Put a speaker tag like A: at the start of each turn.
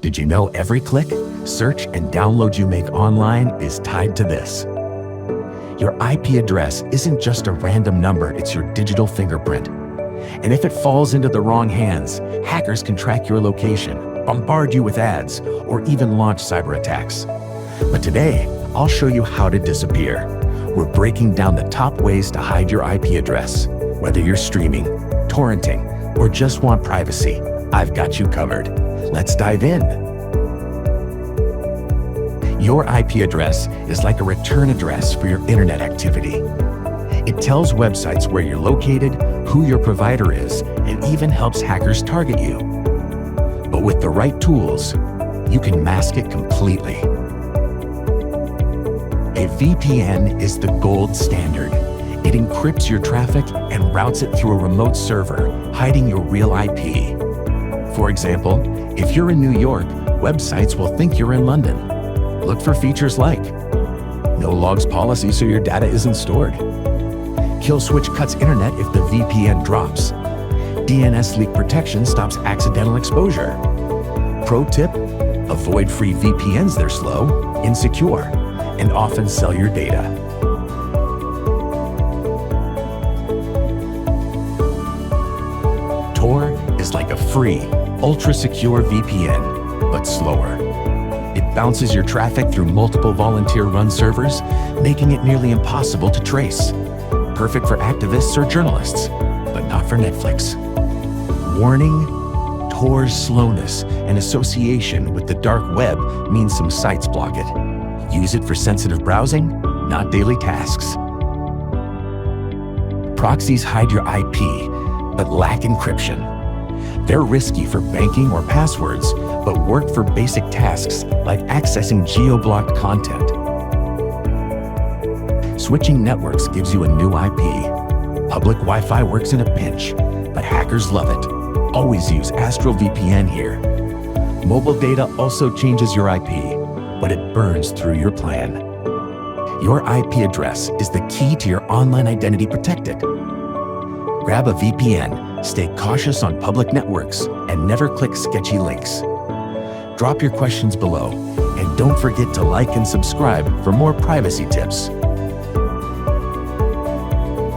A: Did you know every click, search, and download you make online is tied to this? Your IP address isn't just a random number, it's your digital fingerprint. And if it falls into the wrong hands, hackers can track your location, bombard you with ads, or even launch cyber attacks. But today, I'll show you how to disappear. We're breaking down the top ways to hide your IP address. Whether you're streaming, torrenting, or just want privacy, I've got you covered. Let's dive in. Your IP address is like a return address for your internet activity. It tells websites where you're located, who your provider is, and even helps hackers target you. But with the right tools, you can mask it completely. A VPN is the gold standard. It encrypts your traffic and routes it through a remote server, hiding your real IP. For example, if you're in New York, websites will think you're in London. Look for features like no logs policy so your data isn't stored. Kill switch cuts internet if the VPN drops. DNS leak protection stops accidental exposure. Pro tip, avoid free VPNs. They're slow, insecure, and often sell your data. Tor is like a free, ultra-secure VPN, but slower. It bounces your traffic through multiple volunteer-run servers, making it nearly impossible to trace. Perfect for activists or journalists, but not for Netflix. Warning, Tor's slowness and association with the dark web means some sites block it. Use it for sensitive browsing, not daily tasks. Proxies hide your IP, but lack encryption. They're risky for banking or passwords, but work for basic tasks like accessing geo-blocked content. Switching networks gives you a new IP. Public Wi-Fi works in a pinch, but hackers love it. Always use AstrillVPN here. Mobile data also changes your IP, but it burns through your plan. Your IP address is the key to your online identity protected. Grab a VPN, stay cautious on public networks, and never click sketchy links. Drop your questions below, and don't forget to like and subscribe for more privacy tips.